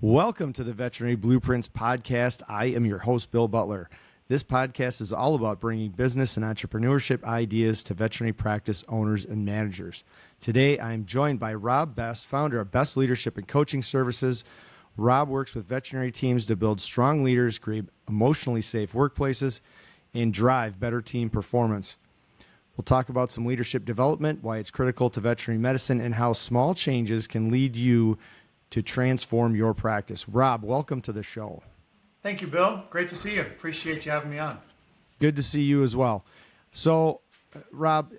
Welcome to the Veterinary Blueprints Podcast. I am your host, Bill Butler. This podcast is all about bringing business and entrepreneurship ideas to veterinary practice owners and managers. Today, I'm joined by Rob Best, founder of Best Leadership and Coaching Services. Rob works with veterinary teams to build strong leaders, create emotionally safe workplaces, and drive better team performance. We'll talk about some leadership development, why it's critical to veterinary medicine, and how small changes can lead you to transform your practice. Rob, welcome to the show. Thank you, Bill. Great to see you. Appreciate you having me on. Good to see you as well. So, Rob,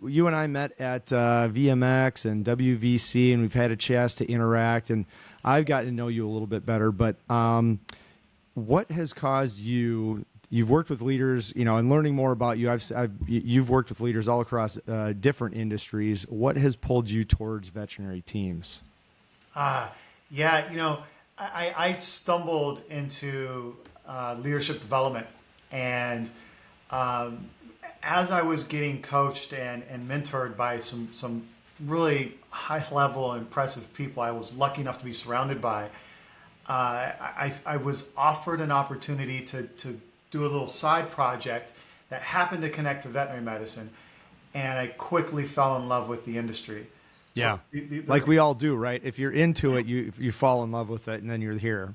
you and I met at VMX and WVC, and we've had a chance to interact, and I've gotten to know you a little bit better. But what has caused you? You've worked with leaders, and learning more about you. You've worked with leaders all across different industries. What has pulled you towards veterinary teams? I stumbled into leadership development, and as I was getting coached and mentored by some really high level, impressive people I was lucky enough to be surrounded by, I was offered an opportunity to do a little side project that happened to connect to veterinary medicine, and I quickly fell in love with the industry. Yeah, like we all do, right? If you're into it, you fall in love with it, and then you're here.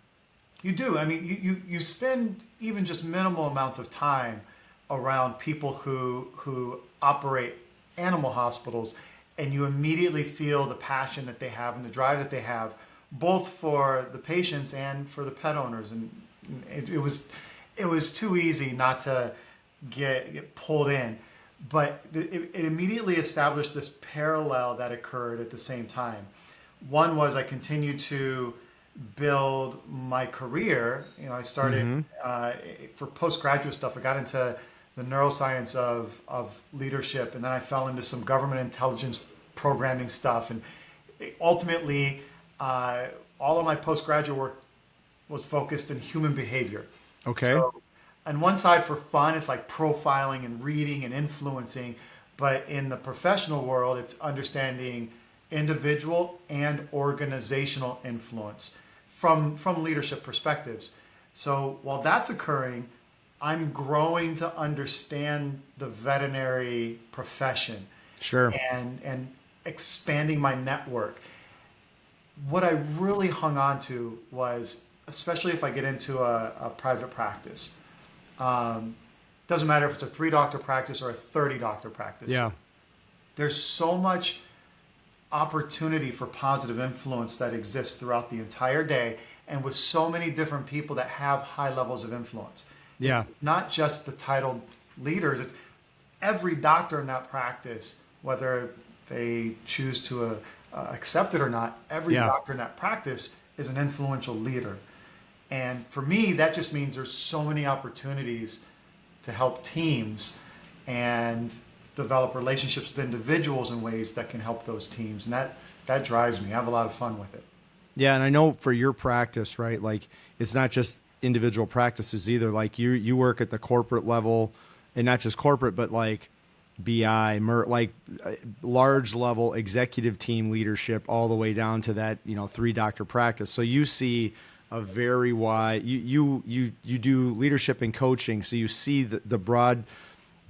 You do. I mean, you spend even just minimal amounts of time around people who operate animal hospitals, and you immediately feel the passion that they have and the drive that they have, both for the patients and for the pet owners. And it was too easy not to get pulled in. But it immediately established this parallel that occurred at the same time. One was I continued to build my career. I started for postgraduate stuff. I got into the neuroscience of leadership, and then I fell into some government intelligence programming stuff. And ultimately, all of my postgraduate work was focused in human behavior. Okay. So, on one side, for fun, it's like profiling and reading and influencing. But in the professional world, it's understanding individual and organizational influence from leadership perspectives. So while that's occurring, I'm growing to understand the veterinary profession. Sure. And expanding my network. What I really hung on to was, especially if I get into a private practice, doesn't matter if it's a 3-doctor practice or a 30-doctor practice. Yeah. There's so much opportunity for positive influence that exists throughout the entire day, and with so many different people that have high levels of influence. Yeah. It's not just the titled leaders. It's every doctor in that practice, whether they choose to accept it or not, every doctor in that practice is an influential leader. And for me, that just means there's so many opportunities to help teams and develop relationships with individuals in ways that can help those teams. And that drives me. I have a lot of fun with it. Yeah, and I know for your practice, right, like it's not just individual practices either. Like you work at the corporate level, and not just corporate, but like BI, like large level executive team leadership all the way down to that, 3-doctor practice. So you see a very wide, you do leadership and coaching, so you see the broad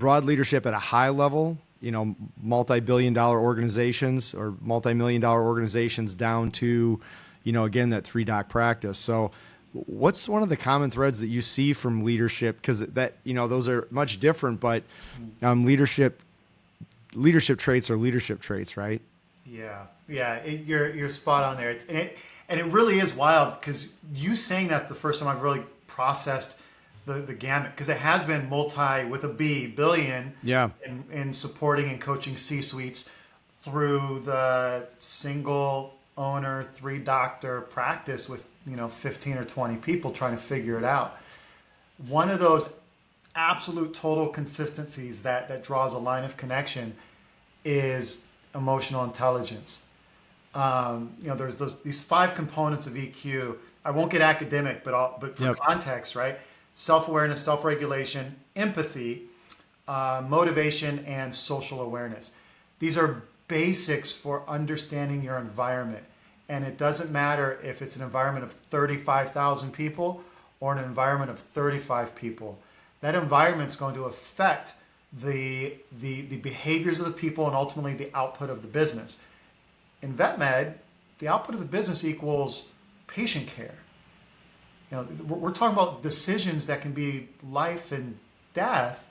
leadership at a high level, multi-billion-dollar organizations or multi-million-dollar organizations down to, again, that 3-doc practice. So what's one of the common threads that you see from leadership? Because that, those are much different, but leadership traits are leadership traits, right? Yeah, you're spot on there. And it really is wild, because you saying that's the first time I've really processed the gamut, because it has been billion in supporting and coaching C-suites through the single owner 3-doctor practice with 15 or 20 people trying to figure it out. One of those absolute total consistencies that draws a line of connection is emotional intelligence. There's these 5 components of EQ. I won't get academic, but for context, right? Self-awareness, self-regulation, empathy, motivation, and social awareness. These are basics for understanding your environment And it doesn't matter if it's an environment of 35,000 people or an environment of 35 people. That environment's going to affect the behaviors of the people and ultimately the output of the business. In vet med, the output of the business equals patient care. You know, we're talking about decisions that can be life and death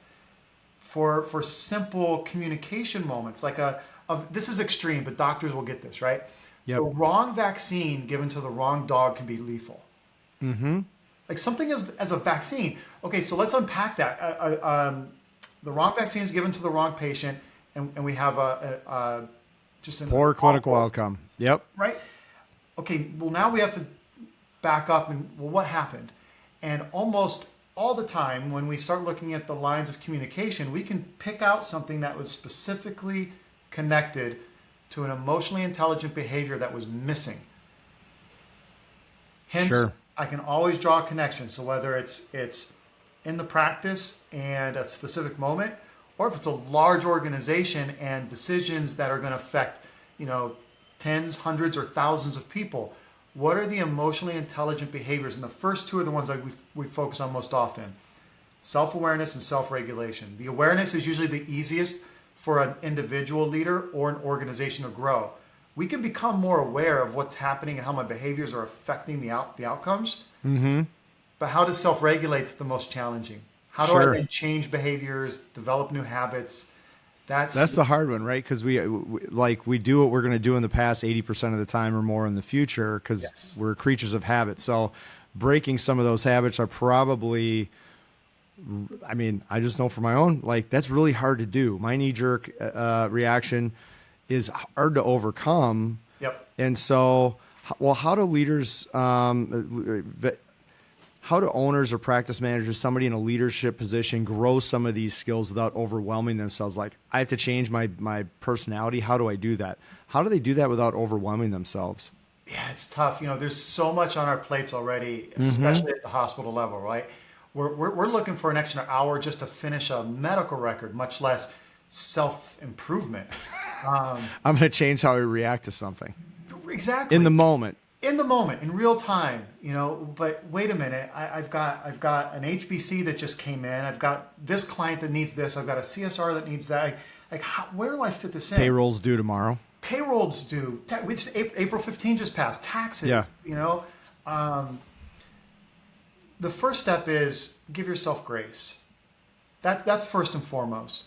for simple communication moments. Like this is extreme, but doctors will get this, right? Yep. The wrong vaccine given to the wrong dog can be lethal. Mm-hmm. Like something as a vaccine. Okay, so let's unpack that. The wrong vaccine is given to the wrong patient, and we have just a poor clinical outcome. Yep. Right? Okay, well, now we have to back up and, well, what happened? And almost all the time when we start looking at the lines of communication, we can pick out something that was specifically connected to an emotionally intelligent behavior that was missing. Hence, sure. I can always draw a connection. So whether it's in the practice and a specific moment, or if it's a large organization and decisions that are going to affect, tens, hundreds, or thousands of people, what are the emotionally intelligent behaviors? And the first two are the ones that we focus on most often. Self-awareness and self-regulation. The awareness is usually the easiest for an individual leader or an organization to grow. We can become more aware of what's happening and how my behaviors are affecting the outcomes. Mm-hmm. But how to self-regulate is the most challenging. How do I then change behaviors, develop new habits? That's the hard one, right? Because we do what we're going to do in the past 80% of the time or more in the future because we're creatures of habit. So breaking some of those habits are probably, I just know for my own, that's really hard to do. My knee-jerk reaction is hard to overcome. Yep. And so, how do leaders, how do owners or practice managers, somebody in a leadership position, grow some of these skills without overwhelming themselves? Like, I have to change my personality. How do I do that? How do they do that without overwhelming themselves? Yeah, it's tough. There's so much on our plates already, especially at the hospital level, right? We're looking for an extra hour just to finish a medical record, much less self-improvement. I'm going to change how I react to something. Exactly. In the moment, in real time, but wait a minute, I've got an HBC that just came in. I've got this client that needs this. I've got a CSR that needs that. Where do I fit this in? Payroll's due tomorrow. Payroll's due. April 15 just passed. Taxes, Yeah. The first step is give yourself grace. That's first and foremost.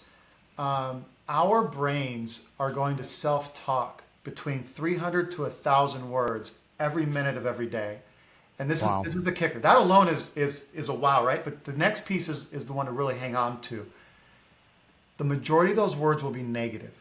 Our brains are going to self-talk between 300 to 1,000 words every minute of every day. And this is the kicker. That alone is a wow, right? But the next piece is the one to really hang on to. The majority of those words will be negative.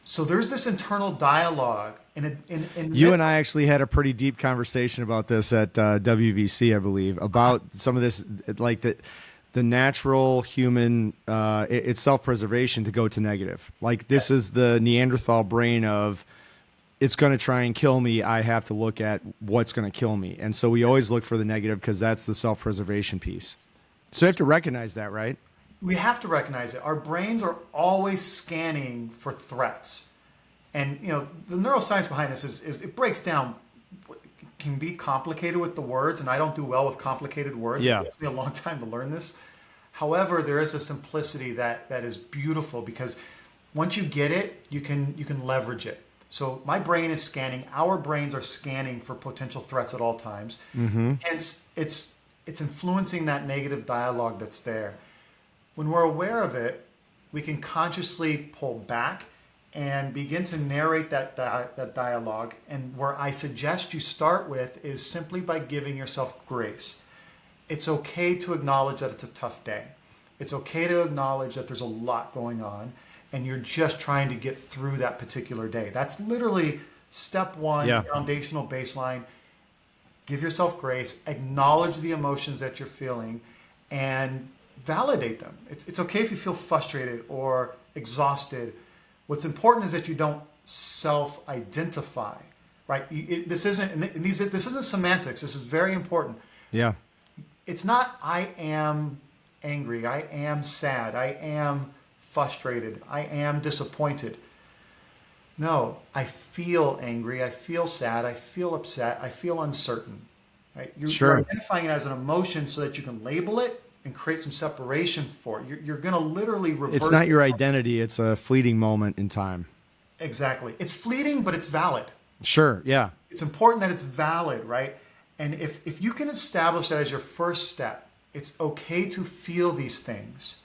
So there's this internal dialogue. You and I actually had a pretty deep conversation about this at WVC, I believe, about some of this, like the natural human, it's self-preservation to go to negative. Like this is the Neanderthal brain of, it's going to try and kill me. I have to look at what's going to kill me. And so we always look for the negative because that's the self-preservation piece. So you have to recognize that, right? We have to recognize it. Our brains are always scanning for threats. And, the neuroscience behind this is it breaks down, can be complicated with the words, and I don't do well with complicated words. Yeah. It takes me a long time to learn this. However, there is a simplicity that is beautiful because once you get it, you can leverage it. So my brain is scanning. Our brains are scanning for potential threats at all times. Mm-hmm. Hence, it's influencing that negative dialogue that's there. When we're aware of it, we can consciously pull back and begin to narrate that dialogue. And where I suggest you start with is simply by giving yourself grace. It's okay to acknowledge that it's a tough day. It's okay to acknowledge that there's a lot going on and you're just trying to get through that particular day. That's literally step one, foundational baseline. Give yourself grace, acknowledge the emotions that you're feeling, and validate them. It's okay if you feel frustrated or exhausted. What's important is that you don't self-identify, right? This isn't semantics. This is very important. Yeah. It's not I am angry, I am sad, I am frustrated, I am disappointed. No, I feel angry. I feel sad. I feel upset. I feel uncertain. Right? You're identifying it as an emotion so that you can label it and create some separation for it. You're going to literally reverse. It's not your identity. It's a fleeting moment in time. Exactly. It's fleeting, but it's valid. Sure. Yeah. It's important that it's valid, right? And if you can establish that as your first step, it's okay to feel these things.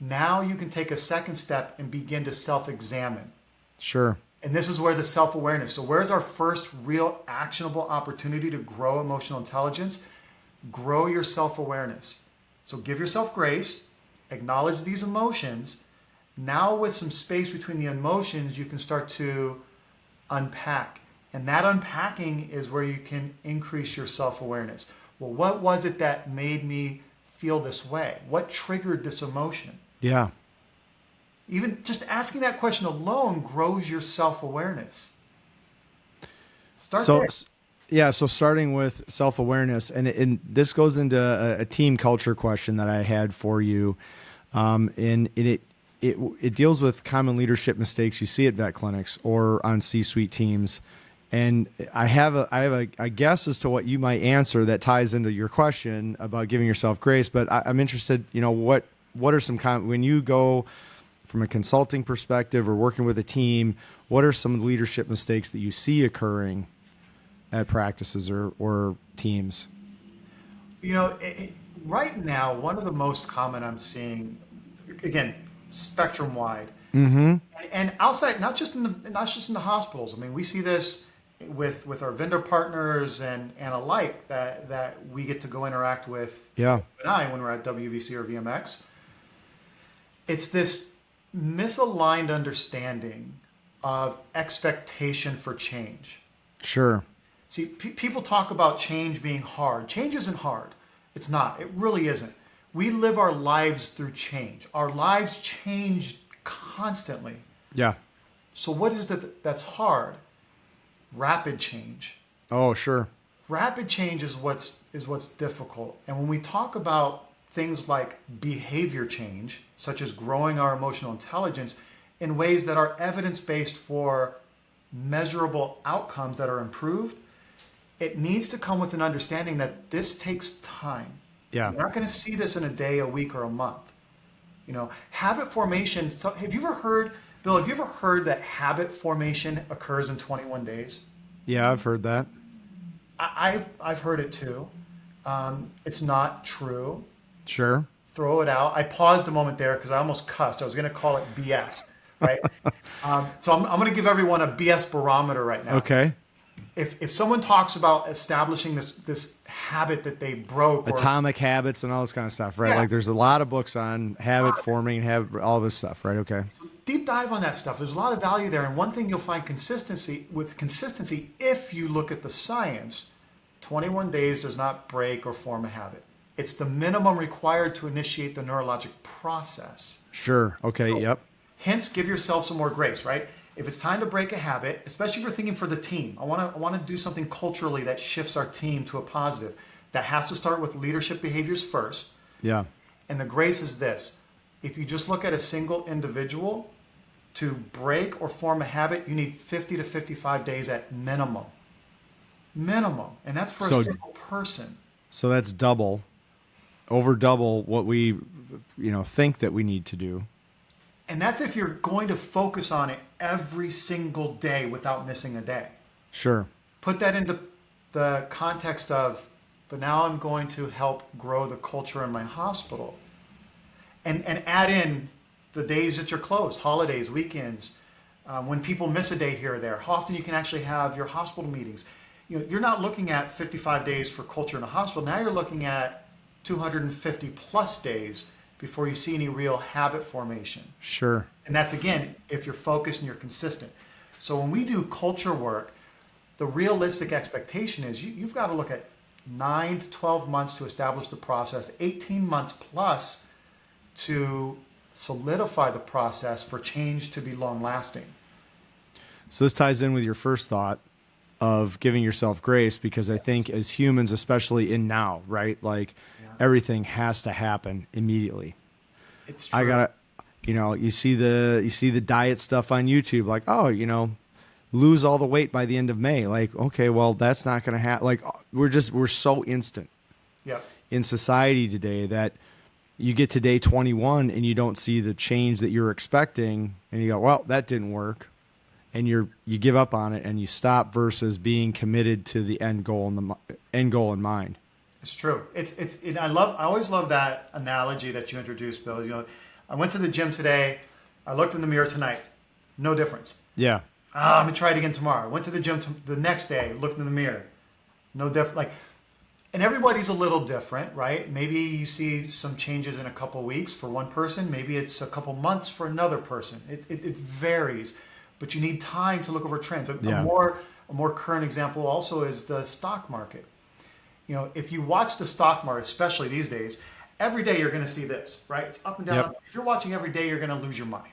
Now you can take a second step and begin to self-examine. Sure. And this is where the self-awareness. So where's our first real actionable opportunity to grow emotional intelligence? Grow your self-awareness. So give yourself grace, acknowledge these emotions. Now with some space between the emotions, you can start to unpack. And that unpacking is where you can increase your self-awareness. Well, what was it that made me feel this way? What triggered this emotion? Yeah. Even just asking that question alone grows your self-awareness. Start there. Yeah, so starting with self-awareness, and this goes into a team culture question that I had for you, and it deals with common leadership mistakes you see at vet clinics or on C-suite teams. And I have a guess as to what you might answer that ties into your question about giving yourself grace. But I'm interested, what are some when you go from a consulting perspective or working with a team, what are some leadership mistakes that you see occurring at practices or teams? Right now, one of the most common I'm seeing, again, spectrum wide, and outside, not just in the hospitals. I mean, we see this with our vendor partners and alike that we get to go interact with. Yeah. When we're at WVC or VMX, it's this misaligned understanding of expectation for change. Sure. See, people talk about change being hard. Change isn't hard. It's not. It really isn't. We live our lives through change. Our lives change constantly. Yeah. So what is that's hard? Rapid change. Oh, sure. Rapid change is what's difficult. And when we talk about things like behavior change, such as growing our emotional intelligence in ways that are evidence-based for measurable outcomes that are improved, it needs to come with an understanding that this takes time. Yeah. You're not going to see this in a day, a week, or a month. Habit formation. So have you ever heard, Bill, that habit formation occurs in 21 days? Yeah, I've heard that. I've heard it too. It's not true. Sure. Throw it out. I paused a moment there because I almost cussed. I was going to call it BS, right? So I'm going to give everyone a BS barometer right now. Okay. If someone talks about establishing this habit that they broke, atomic habits and all this kind of stuff, right? Yeah. Like there's a lot of books on habit forming, all this stuff, right? Okay. So deep dive on that stuff. There's a lot of value there. And one thing you'll find consistency, if you look at the science, 21 days does not break or form a habit. It's the minimum required to initiate the neurologic process. Sure. Okay. So, yep. Hence, give yourself some more grace, right? If it's time to break a habit, especially if you're thinking for the team, I want to do something culturally that shifts our team to a positive. That has to start with leadership behaviors first. Yeah. And the grace is this. If you just look at a single individual, to break or form a habit, you need 50 to 55 days at minimum. Minimum. And that's for a single person. So that's over double what we think that we need to do. And that's if you're going to focus on it every single day without missing a day. Sure. Put that into the context of, but now I'm going to help grow the culture in my hospital. And add in the days that you're closed, holidays, weekends, when people miss a day here or there. How often you can actually have your hospital meetings. You're not looking at 55 days for culture in a hospital. Now you're looking at 250 plus days before you see any real habit formation. Sure. And that's, again, if you're focused and you're consistent. So when we do culture work, the realistic expectation is you've got to look at 9 to 12 months to establish the process, 18 months plus to solidify the process for change to be long-lasting. So this ties in with your first thought of giving yourself grace, because I think as humans, especially in now, right? Like everything has to happen immediately. It's true. I gotta, you see the diet stuff on YouTube, like, lose all the weight by the end of May. Like, okay, well, that's not going to happen. Like, we're so instant Yep. in society today that you get to day 21 and you don't see the change that you're expecting, and you go, well, that didn't work, and you give up on it and you stop, versus being committed to the end goal in mind. It's true. I always love that analogy that you introduced, Bill. You know, I went to the gym today. I looked in the mirror tonight. No difference. Yeah. I'm gonna try it again tomorrow. I went to the gym the next day. Looked in the mirror. No different. Like, and everybody's a little different, right? Maybe you see some changes in a couple weeks for one person. Maybe it's a couple months for another person. It varies, but you need time to look over trends. A more current example also is the stock market. You know, if you watch the stock market, especially these days, every day you're going to see this, right? It's up and down. Yep. If you're watching every day, you're going to lose your mind.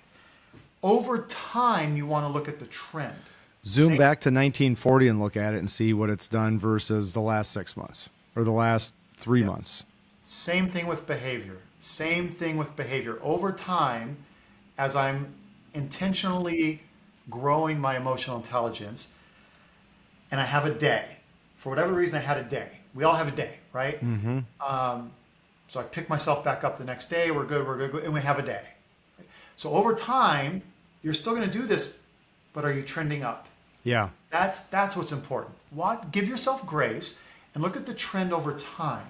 Over time, you want to look at the trend. Zoom back to 1940 and look at it and see what it's done versus the last 6 months or the last 3 months. Same thing with behavior. Over time, as I'm intentionally growing my emotional intelligence, and I have a day, for whatever reason, I had a day. We all have a day, right? Mm-hmm. So I pick myself back up the next day. We're good, and we have a day. So over time, you're still going to do this, but are you trending up? Yeah. That's what's important. Give yourself grace and look at the trend over time.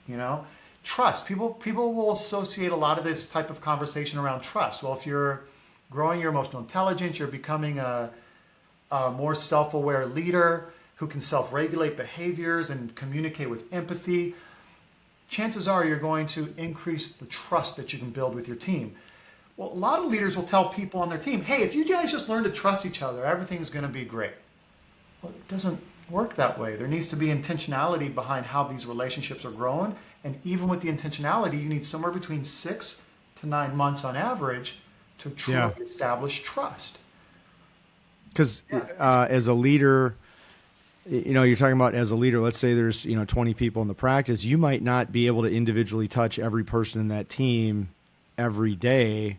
You know, trust. People will associate a lot of this type of conversation around trust. Well, if you're growing your emotional intelligence, you're becoming a more self-aware leader who can self-regulate behaviors and communicate with empathy, chances are you're going to increase the trust that you can build with your team. Well, a lot of leaders will tell people on their team, hey, if you guys just learn to trust each other, everything's going to be great. Well, it doesn't work that way. There needs to be intentionality behind how these relationships are growing. And even with the intentionality, you need somewhere between 6 to 9 months on average to truly establish trust. Because as a leader, you know, you're talking about as a leader, let's say there's, 20 people in the practice, you might not be able to individually touch every person in that team every day.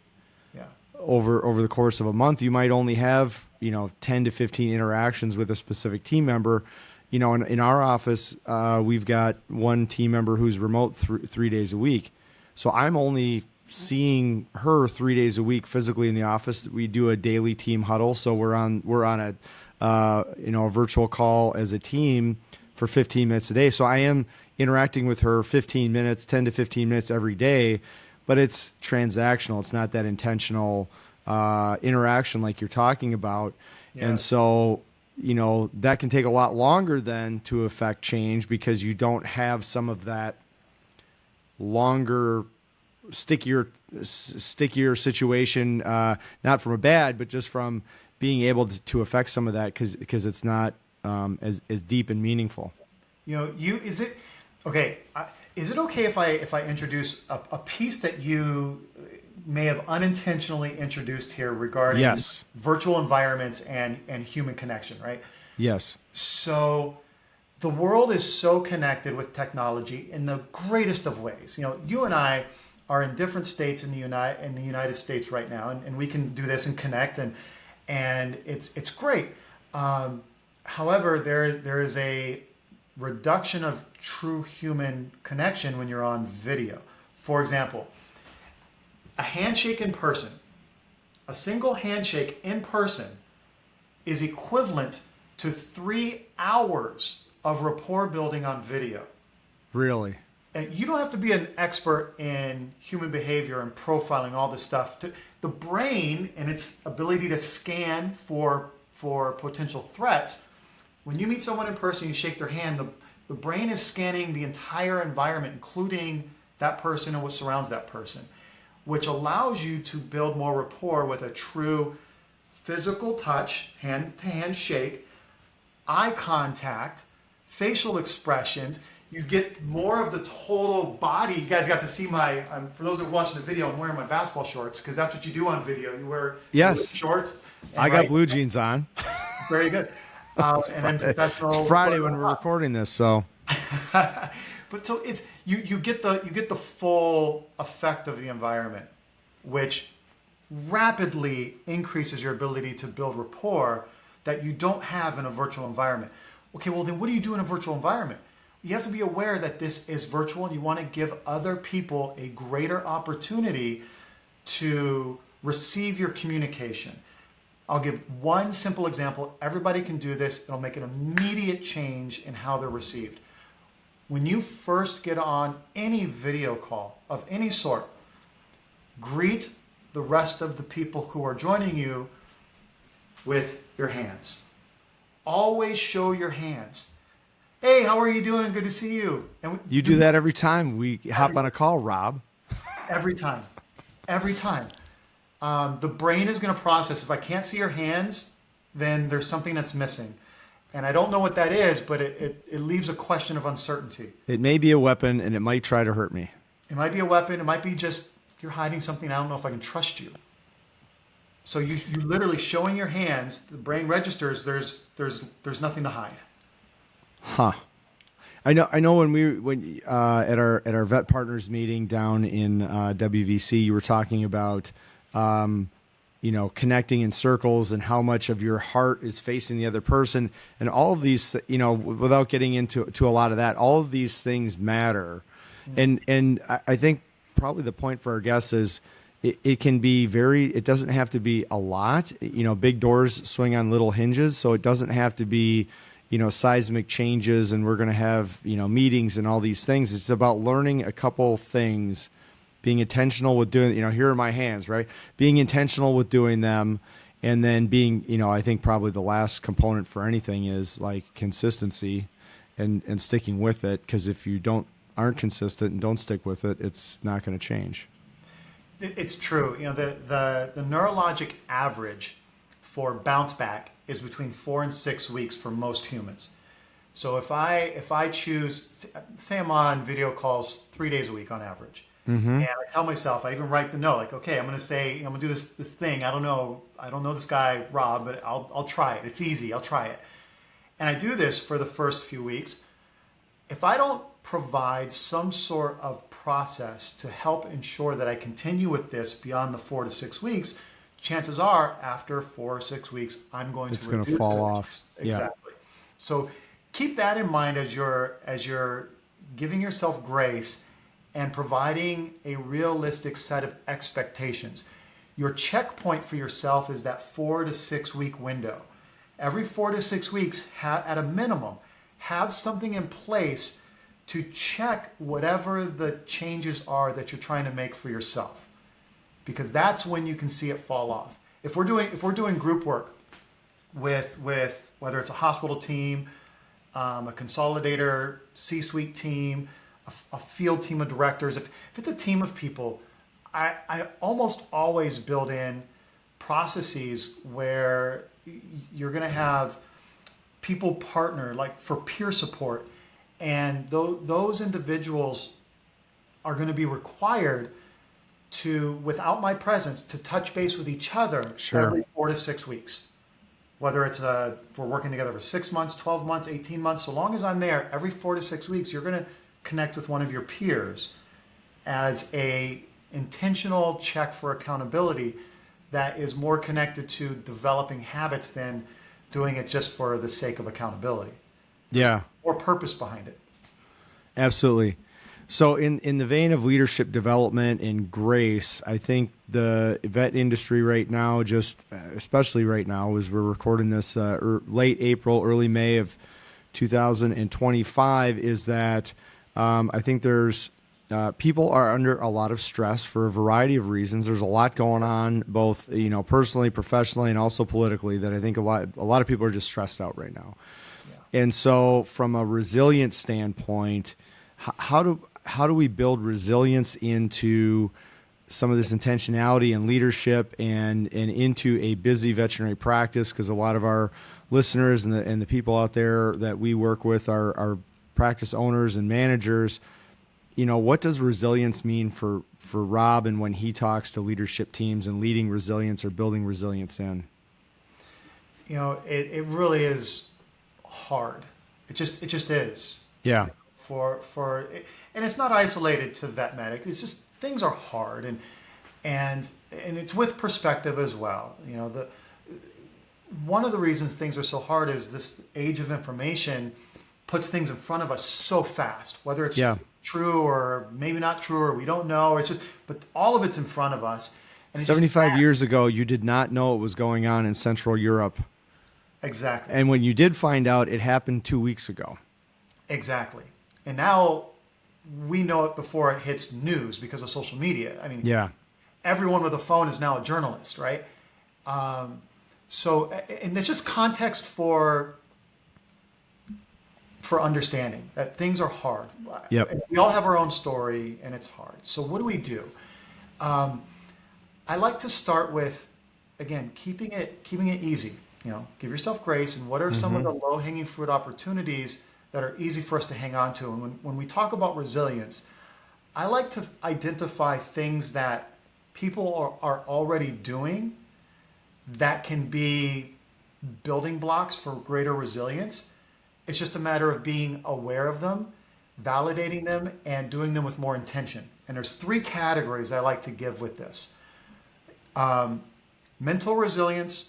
Over the course of a month. You might only have, 10 to 15 interactions with a specific team member. In our office, we've got one team member who's remote 3 days a week. So I'm only seeing her 3 days a week physically in the office. We do a daily team huddle. So we're on a virtual call as a team for 15 minutes a day. So I am interacting with her 10 to 15 minutes every day, but it's transactional. It's not that intentional interaction like you're talking about. Yeah. And so, that can take a lot longer then to affect change because you don't have some of that longer, stickier situation, not from a bad, but just from being able to affect some of that because it's not as deep and meaningful. Is it okay if I introduce a piece that you may have unintentionally introduced here regarding virtual environments and human connection, right? Yes. So the world is so connected with technology in the greatest of ways. You and I are in different states in the United States right now, and we can do this and connect, and it's great. However, there is a reduction of true human connection when you're on video. For example, a handshake in person, a single handshake in person is equivalent to 3 hours of rapport building on video. Really? And you don't have to be an expert in human behavior and profiling all this stuff. The brain and its ability to scan for potential threats, when you meet someone in person, you shake their hand, the brain is scanning the entire environment, including that person and what surrounds that person, which allows you to build more rapport with a true physical touch, hand-to-hand shake, eye contact, facial expressions. You get more of the total body. You guys got to see for those who are watching the video, I'm wearing my basketball shorts because that's what you do on video. You wear shorts. I got blue jeans on. Very good. And then professional. It's Friday when we're recording this, so. But so it's you get the full effect of the environment, which rapidly increases your ability to build rapport. that you don't have in a virtual environment. Okay, well then what do you do in a virtual environment? You have to be aware that this is virtual and you want to give other people a greater opportunity to receive your communication. I'll give one simple example. Everybody can do this. It'll make an immediate change in how they're received. When you first get on any video call of any sort, greet the rest of the people who are joining you with your hands. Always show your hands. Hey, how are you doing? Good to see you. And You do that every time we hop on a call, Rob. every time. Every time. The brain is going to process. If I can't see your hands, then there's something that's missing. And I don't know what that is, but it leaves a question of uncertainty. It may be a weapon, and it might try to hurt me. It might be a weapon. It might be just you're hiding something. I don't know if I can trust you. So you literally showing your hands. The brain registers. There's nothing to hide. Huh. I know when at our vet partners meeting down in WVC, you were talking about connecting in circles and how much of your heart is facing the other person, and all of these, without getting into a lot of that, all of these things matter. And I think probably the point for our guests is it can be it doesn't have to be a lot. Big doors swing on little hinges, so it doesn't have to be seismic changes and we're going to have meetings and all these things. It's about learning a couple things, being intentional with doing, here are my hands, right? Being intentional with doing them, and then being, I think probably the last component for anything is like consistency and sticking with it. Because if you aren't consistent and don't stick with it, it's not going to change. It's true. The neurologic average for bounce back is between 4 and 6 weeks for most humans. So if I choose, say I'm on video calls 3 days a week on average, and I tell myself, I even write the note, like, okay, I'm going to do this thing. I don't know this guy Rob, but I'll try it. It's easy. I'll try it. And I do this for the first few weeks. If I don't provide some sort of process to help ensure that I continue with this beyond the 4 to 6 weeks, chances are after 4 or 6 weeks, I'm going to fall off. Exactly. Yeah. So keep that in mind as you're giving yourself grace and providing a realistic set of expectations. Your checkpoint for yourself is that 4 to 6 week window. Every 4 to 6 weeks, at a minimum, have something in place to check whatever the changes are that you're trying to make for yourself, because that's when you can see it fall off. If we're doing group work with whether it's a hospital team, a consolidator, C-suite team, a field team of directors, if it's a team of people, I almost always build in processes where you're going to have people partner, like for peer support, and those individuals are going to be required to, without my presence, to touch base with each other every 4 to 6 weeks. Whether it's if we're working together for 6 months, 12 months, 18 months, so long as I'm there, every 4 to 6 weeks, you're going to connect with one of your peers as a intentional check for accountability that is more connected to developing habits than doing it just for the sake of accountability. Yeah. Or purpose behind it. Absolutely. So in the vein of leadership development and grace, I think the vet industry right now, especially right now as we're recording this late April, early May of 2025, is that I think there's people are under a lot of stress for a variety of reasons. There's a lot going on, both personally, professionally, and also politically, that I think a lot of people are just stressed out right now. Yeah. And so, from a resilience standpoint, how do we build resilience into some of this intentionality and leadership and into a busy veterinary practice? Because a lot of our listeners and the people out there that we work with are practice owners and managers. What does resilience mean for Rob, and when he talks to leadership teams and leading resilience or building resilience in? It really is hard. It just is. Yeah. And it's not isolated to vet medic. It's just things are hard, and it's with perspective as well. one of the reasons things are so hard is this age of information puts things in front of us so fast, whether it's true or maybe not true, or we don't know, or it's just, but all of it's in front of us. And 75 years ago, you did not know what was going on in Central Europe. Exactly. And when you did find out, it happened 2 weeks ago. Exactly. And now we know it before it hits news because of social media. I mean, everyone with a phone is now a journalist, right? So, and it's just context for understanding that things are hard. Yep. We all have our own story, and it's hard. So what do? I like to start with, again, keeping it easy. You know, give yourself grace. And what are some of the low-hanging fruit opportunities that are easy for us to hang on to? And when we talk about resilience, I like to identify things that people are already doing that can be building blocks for greater resilience. It's just a matter of being aware of them, validating them, and doing them with more intention. And there's 3 categories I like to give with this. Mental resilience,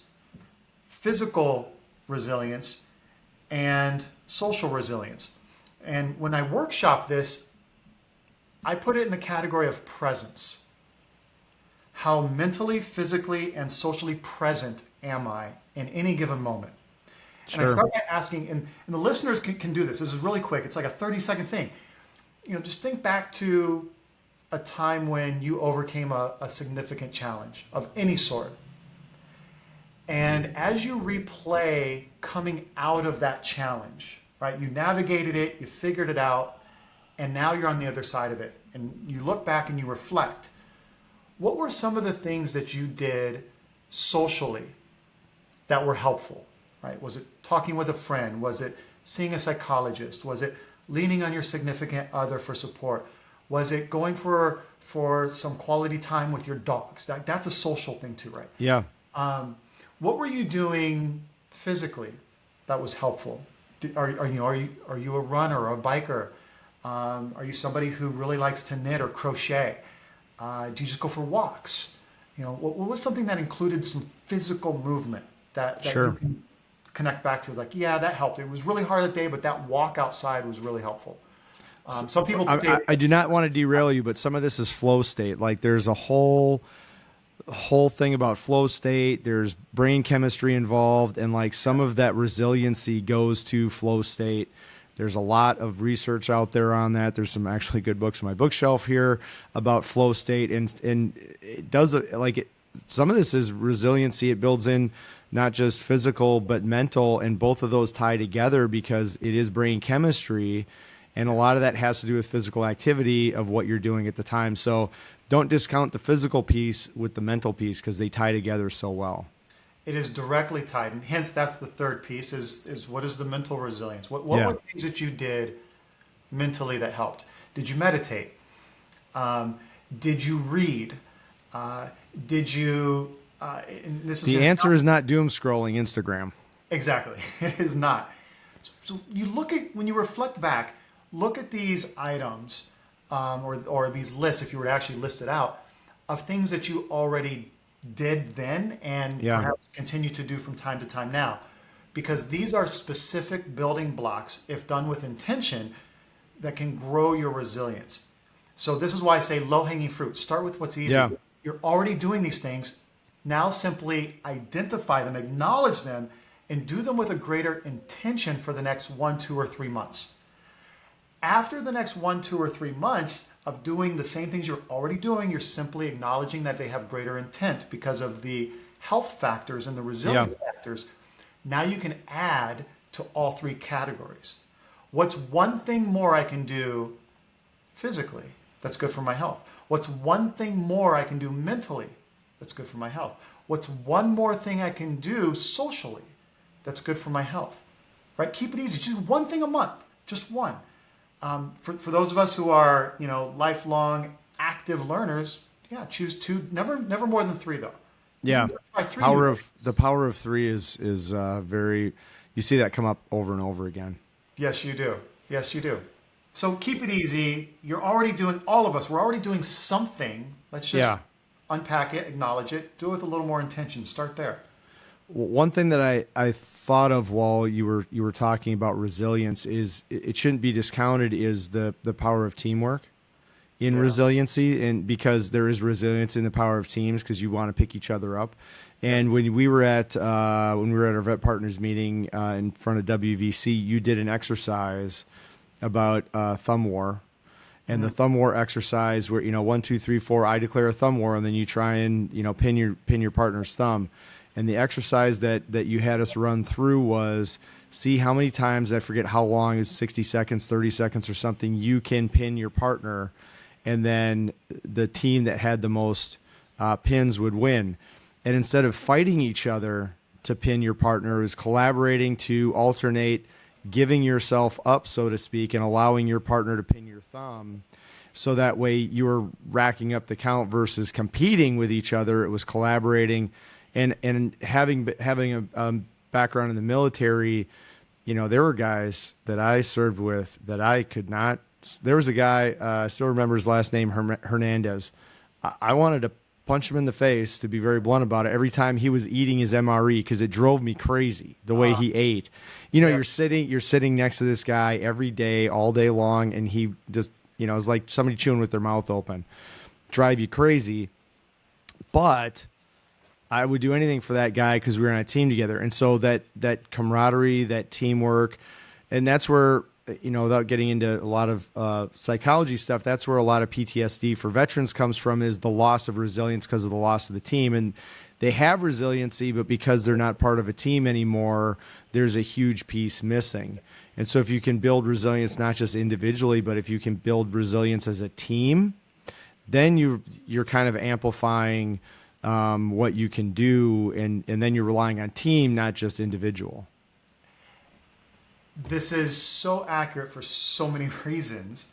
physical resilience, and social resilience. And when I workshop this, I put it in the category of presence. How mentally, physically, and socially present am I in any given moment? Sure. And I start by asking, and the listeners can do this. This is really quick. It's like a 30-second thing. You know, just think back to a time when you overcame a significant challenge of any sort. And as you replay coming out of that challenge, right? You navigated it, you figured it out, and now you're on the other side of it. And you look back and you reflect. What were some of the things that you did socially that were helpful, right? Was it talking with a friend? Was it seeing a psychologist? Was it leaning on your significant other for support? Was it going for some quality time with your dogs? That's a social thing too, right? Yeah. What were you doing physically that was helpful? Are you a runner or a biker? Are you somebody who really likes to knit or crochet? Do you just go for walks? You know, what was something that included some physical movement that Sure. you can connect back to? Like, yeah, that helped. It was really hard that day, but that walk outside was really helpful. Some people say, I do not want to derail you, but some of this is flow state. Like there's a whole thing about flow state. There's brain chemistry involved, and like some of that resiliency goes to flow state. There's a lot of research out there on that. There's some actually good books on my bookshelf here about flow state, and it does some of this is resiliency. It builds in not just physical but mental, and both of those tie together because it is brain chemistry. And a lot of that has to do with physical activity of what you're doing at the time. So don't discount the physical piece with the mental piece because they tie together so well. it is directly tied, and hence that's the third piece is what is the mental resilience? What were things that you did mentally that helped? Did you meditate? Did you read? Did you? And this is the answer is not doom scrolling Instagram. Exactly, it is not. So you look at, when you reflect back, look at these items or these lists, if you were to actually list it out, of things that you already did then and perhaps continue to do from time to time now. Because these are specific building blocks, if done with intention, that can grow your resilience. So this is why I say low-hanging fruit. Start with what's easy. Yeah. You're already doing these things. Now simply identify them, acknowledge them, and do them with a greater intention for the next 1, 2, or 3 months. After the next 1, 2, or 3 months of doing the same things you're already doing, you're simply acknowledging that they have greater intent because of the health factors and the resilience factors. Now you can add to all 3 categories. What's one thing more I can do physically that's good for my health? What's one thing more I can do mentally that's good for my health? What's one more thing I can do socially that's good for my health? Right? Keep it easy. Just one thing a month. Just one. For those of us who are, lifelong active learners, choose 2. Never more than 3 though. Yeah. The power of 3 is very. You see that come up over and over again. Yes, you do. Yes, you do. So keep it easy. You're already doing, all of us, we're already doing something. Let's just unpack it, acknowledge it, do it with a little more intention. Start there. One thing that I thought of while you were talking about resilience is it shouldn't be discounted is the power of teamwork in resiliency, and because there is resilience in the power of teams because you want to pick each other up. And when we were at our vet partners meeting in front of WVC, you did an exercise about thumb war. And the thumb war exercise where, 1, 2, 3, 4, I declare a thumb war, and then you try and, pin your partner's thumb. And the exercise that you had us run through was see how many times, I forget how long, is 60 seconds, 30 seconds or something, you can pin your partner. And then the team that had the most pins would win. And instead of fighting each other to pin your partner, it was collaborating to alternate giving yourself up, so to speak, and allowing your partner to pin your thumb. So that way you were racking up the count versus competing with each other. It was collaborating. And having a background in the military, there were guys that I served with that I could not. There was a guy, I still remember his last name, Hernandez. I wanted to punch him in the face, to be very blunt about it, every time he was eating his MRE, because it drove me crazy the way he ate. You're sitting next to this guy every day, all day long, and he just, it's like somebody chewing with their mouth open. Drive you crazy. But I would do anything for that guy because we were on a team together. And so that camaraderie, that teamwork, and that's where, without getting into a lot of psychology stuff, that's where a lot of PTSD for veterans comes from, is the loss of resilience because of the loss of the team. And they have resiliency, but because they're not part of a team anymore, there's a huge piece missing. And so if you can build resilience, not just individually, but if you can build resilience as a team, then you're kind of amplifying what you can do, and then you're relying on team, not just individual. This is so accurate for so many reasons.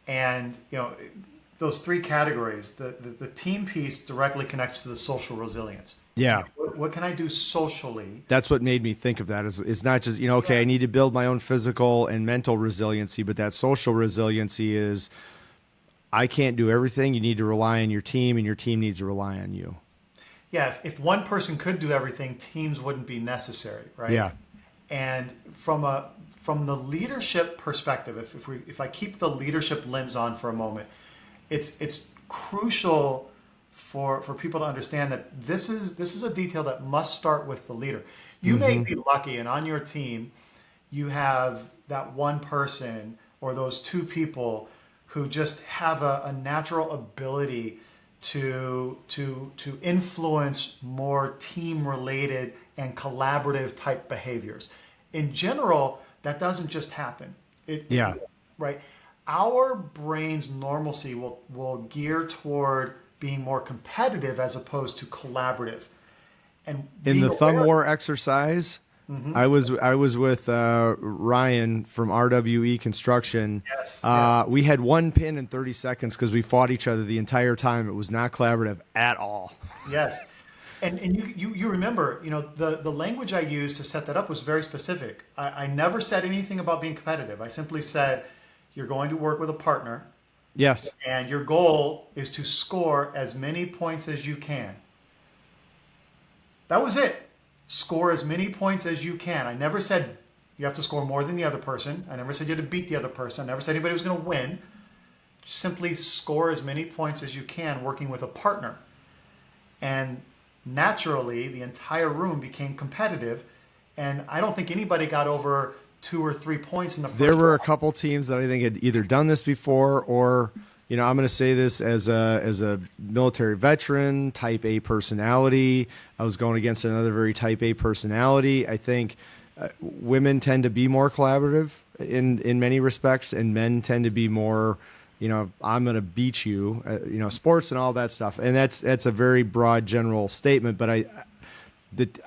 And, those three categories, the team piece directly connects to the social resilience. Yeah. What can I do socially? That's what made me think of that. Is not just, I need to build my own physical and mental resiliency, but that social resiliency is I can't do everything. You need to rely on your team, and your team needs to rely on you. Yeah. If one person could do everything, teams wouldn't be necessary, right? Yeah. And from the leadership perspective, if I keep the leadership lens on for a moment, it's crucial for people to understand that this is a detail that must start with the leader. You may be lucky, and on your team, you have that one person or those two people who just have a natural ability to influence more team-related and collaborative type behaviors. In general, that doesn't just happen. Right? Our brain's normalcy will gear toward being more competitive as opposed to collaborative. And in the thumb war exercise, I was with Ryan from RWE Construction. Yes. We had one pin in 30 seconds because we fought each other the entire time. It was not collaborative at all. Yes. And you remember, the language I used to set that up was very specific. I never said anything about being competitive. I simply said, you're going to work with a partner. Yes. And your goal is to score as many points as you can. That was it. Score as many points as you can. I never said you have to score more than the other person. I never said you had to beat the other person. I never said anybody was going to win. Simply score as many points as you can working with a partner. And naturally, the entire room became competitive, and I don't think anybody got over 2 or 3 points in the first There were round. a couple teams that I think had either done this before, or I'm going to say this as a military veteran, type A personality. I was going against another very type A personality. I think women tend to be more collaborative in many respects, and men tend to be more, I'm going to beat you, sports and all that stuff. And that's a very broad general statement, but I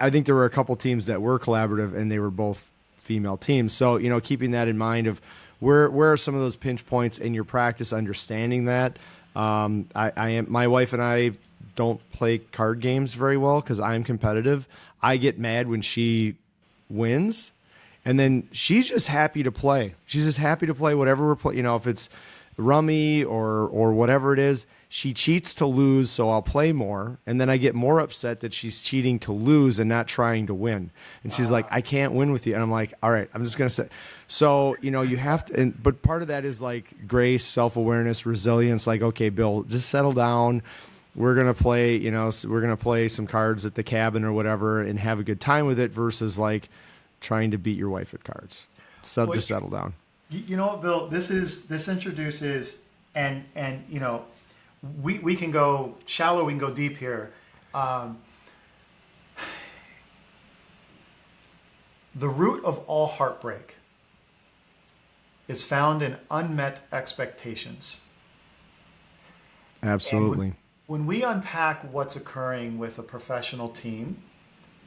think there were a couple teams that were collaborative, and they were both female teams. So, keeping that in mind of where are some of those pinch points in your practice, understanding that. My wife and I don't play card games very well because I'm competitive. I get mad when she wins, and then she's just happy to play. She's just happy to play whatever we're playing. If it's rummy or whatever it is, she cheats to lose, so I'll play more, and then I get more upset that she's cheating to lose and not trying to win. And she's like, I can't win with you. And I'm like, all right, I'm just gonna say. So you have to, but part of that is like grace, self-awareness, resilience. Like, okay, Bill, just settle down. We're gonna play, we're gonna play some cards at the cabin or whatever, and have a good time with it, versus like trying to beat your wife at cards. So just settle down. You know what, Bill? This introduces, and we can go shallow, we can go deep here. The root of all heartbreak is found in unmet expectations. Absolutely. When we unpack what's occurring with a professional team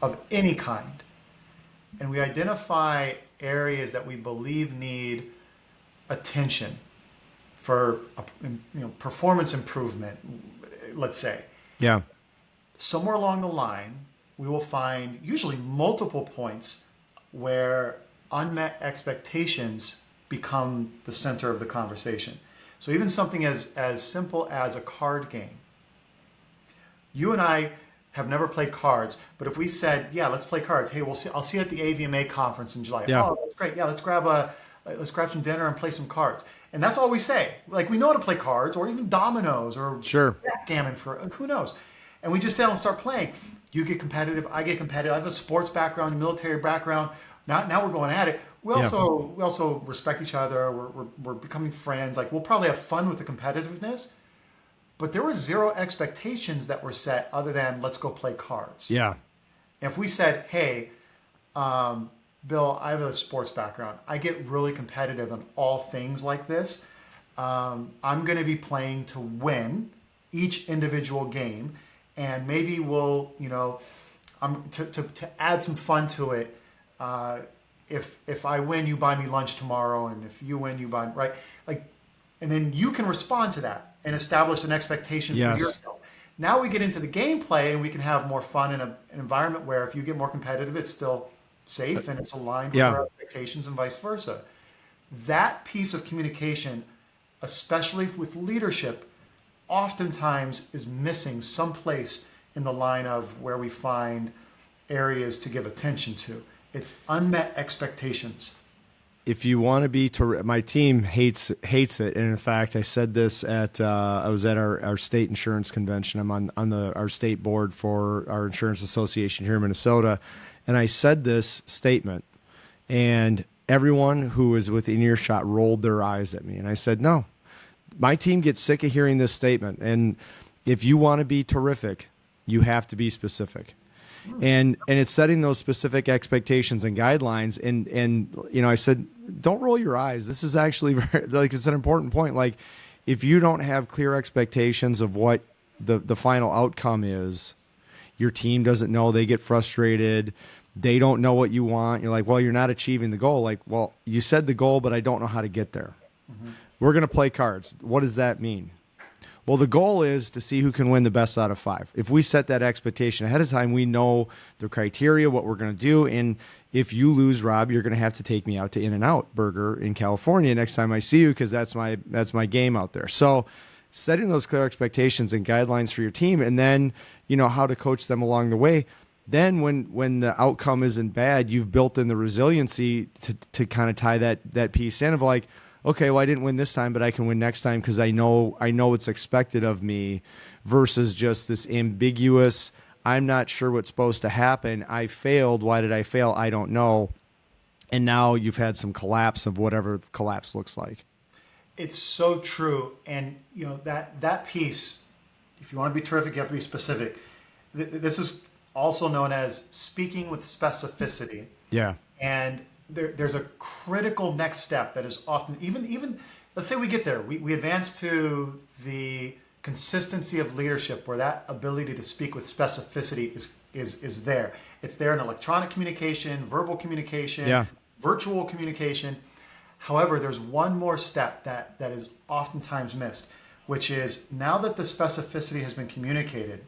of any kind, and we identify areas that we believe need attention for performance improvement, let's say. Yeah. Somewhere along the line, we will find usually multiple points where unmet expectations become the center of the conversation. So even something as simple as a card game. You and I have never played cards, but if we said, yeah, let's play cards. Hey, I'll see you at the AVMA conference in July. Yeah. Oh, that's great. Yeah, let's grab some dinner and play some cards. And that's all we say. Like, we know how to play cards, or even dominoes, or backgammon, for who knows. And we just sit down and start playing. You get competitive, I get competitive. I have a sports background, a military background. Now we're going at it. We also respect each other. We're becoming friends. Like, we'll probably have fun with the competitiveness. But there were zero expectations that were set other than let's go play cards. Yeah. If we said, hey, Bill, I have a sports background. I get really competitive on all things like this. I'm going to be playing to win each individual game, and maybe we'll, to add some fun to it. If I win, you buy me lunch tomorrow, and if you win, you buy, right? Like, and then you can respond to that and establish an expectation for yourself. Now we get into the gameplay, and we can have more fun in an environment where if you get more competitive, it's still safe and it's aligned with our expectations, and vice versa. That piece of communication, especially with leadership, oftentimes is missing someplace in the line of where we find areas to give attention to. It's unmet expectations. If you want to be, my team hates it, and in fact, I said this at I was at our state insurance convention. I'm on our state board for our insurance association here in Minnesota, and I said this statement, and everyone who was within earshot rolled their eyes at me, and I said, no, my team gets sick of hearing this statement, and if you want to be terrific, you have to be specific. And it's setting those specific expectations and guidelines. And I said, don't roll your eyes. This is actually it's an important point. Like, if you don't have clear expectations of what the final outcome is, your team doesn't know. They get frustrated. They don't know what you want. You're like, well, you're not achieving the goal. Like, well, you said the goal, but I don't know how to get there. Mm-hmm. We're going to play cards. What does that mean? Well, the goal is to see who can win the best out of 5. If we set that expectation ahead of time, we know the criteria, what we're going to do. And if you lose, Rob, you're going to have to take me out to In-N-Out Burger in California next time I see you, because that's my game out there. So setting those clear expectations and guidelines for your team, and then how to coach them along the way. Then when the outcome isn't bad, you've built in the resiliency to kind of tie that piece in of like, okay, well, I didn't win this time, but I can win next time because I know what's expected of me, versus just this ambiguous, I'm not sure what's supposed to happen. I failed. Why did I fail? I don't know. And now you've had some collapse of whatever collapse looks like. It's so true. And that piece, if you want to be terrific, you have to be specific. This is also known as speaking with specificity. Yeah. And there's a critical next step that is often, even let's say we get there, we advance to the consistency of leadership, where that ability to speak with specificity is there. It's there in electronic communication, verbal communication, virtual communication. However, there's one more step that is oftentimes missed, which is, now that the specificity has been communicated,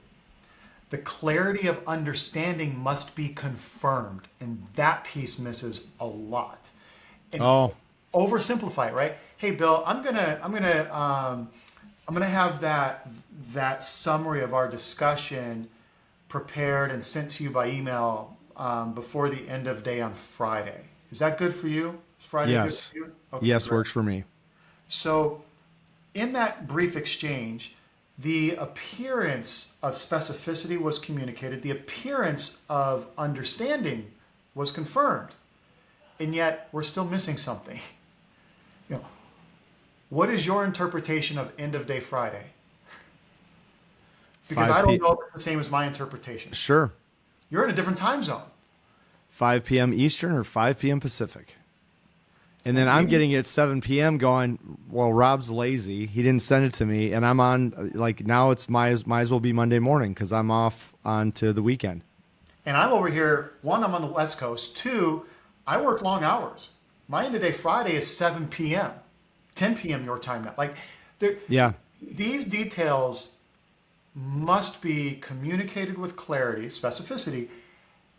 the clarity of understanding must be confirmed, and that piece misses a lot. And oversimplify it, right? hey, Bill, I'm gonna have that summary of our discussion prepared and sent to you by email before the end of day on Friday. Is that good for you? Is Friday Yes. good for you? Okay, Yes, great. works for me. So in that brief exchange, the appearance of specificity was communicated. The appearance of understanding was confirmed. And yet we're still missing something. You know, what is your interpretation of end of day Friday? Because 5 I don't p- know if it's the same as my interpretation. Sure. You're in a different time zone. 5 p.m. Eastern or 5 p.m. Pacific. And then I'm getting it at 7 p.m. going, well, Rob's lazy. He didn't send it to me. And I'm on, like, now it's might as well be Monday morning because I'm off on to the weekend. And I'm over here, one, I'm on the West Coast. Two, I work long hours. My end of day Friday is 7 p.m., 10 p.m. your time now. Like, Yeah. these details must be communicated with clarity, specificity,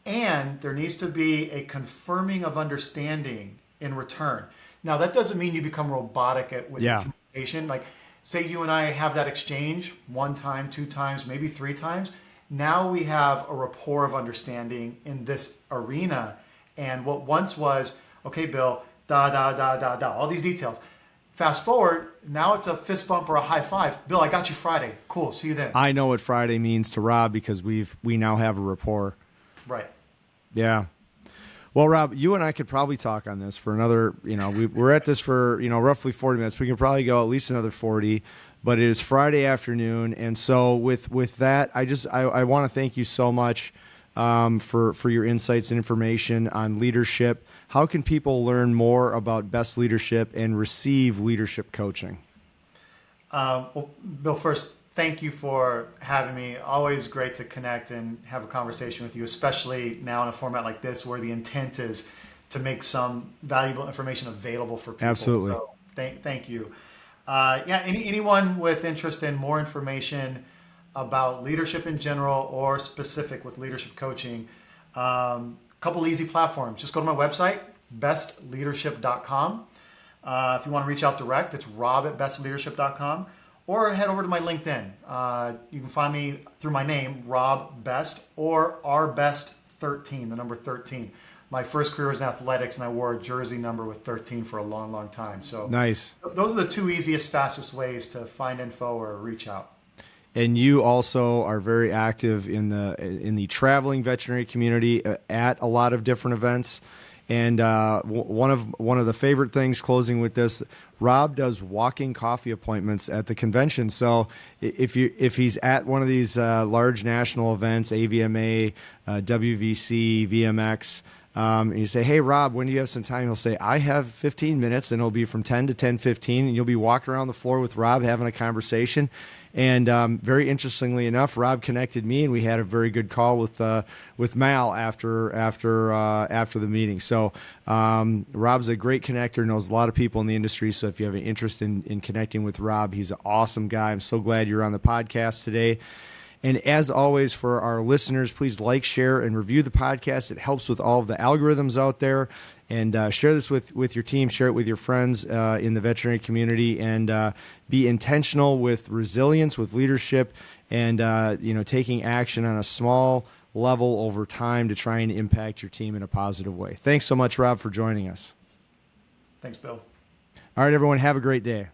and there needs to be a confirming of understanding in return. Now, that doesn't mean you become robotic with your communication. Like, say you and I have that exchange one time, two times, maybe three times. Now we have a rapport of understanding in this arena. And what once was, okay, Bill, all these details. Fast forward, now it's a fist bump or a high five. Bill, I got you Friday. Cool, see you then. I know what Friday means to Rob because we now have a rapport. Right. Yeah. Well, Rob, you and I could probably talk on this for another, we're at this for, roughly 40 minutes. We can probably go at least another 40, but it is Friday afternoon. And so with that, I want to thank you so much for your insights and information on leadership. How can people learn more about best leadership and receive leadership coaching? Well, Bill, first, thank you for having me. Always great to connect and have a conversation with you, especially now in a format like this where the intent is to make some valuable information available for people. Absolutely. So thank you. Anyone with interest in more information about leadership in general or specific with leadership coaching, couple easy platforms. Just go to my website, bestleadership.com. If you want to reach out direct, it's rob@bestleadership.com. Or head over to my LinkedIn. You can find me through my name, Rob Best, or RBest13, the number 13. My first career was in athletics, and I wore a jersey number with 13 for a long, long time. So nice. Those are the two easiest, fastest ways to find info or reach out. And you also are very active in the traveling veterinary community at a lot of different events. And one of the favorite things, closing with this, Rob does walking coffee appointments at the convention. So if he's at one of these large national events, AVMA, WVC, VMX, and you say, hey, Rob, when do you have some time? He'll say, I have 15 minutes, and it'll be from 10 to 10:15, and you'll be walking around the floor with Rob having a conversation. And very interestingly enough, Rob connected me, and we had a very good call with Mal after the meeting. So Rob's a great connector, knows a lot of people in the industry. So if you have an interest in connecting with Rob, he's an awesome guy. I'm so glad you're on the podcast today. And as always, for our listeners, please like, share, and review the podcast. It helps with all of the algorithms out there. And share this with your team. Share it with your friends in the veterinary community. And be intentional with resilience, with leadership, and taking action on a small level over time to try and impact your team in a positive way. Thanks so much, Rob, for joining us. Thanks, Bill. All right, everyone, have a great day.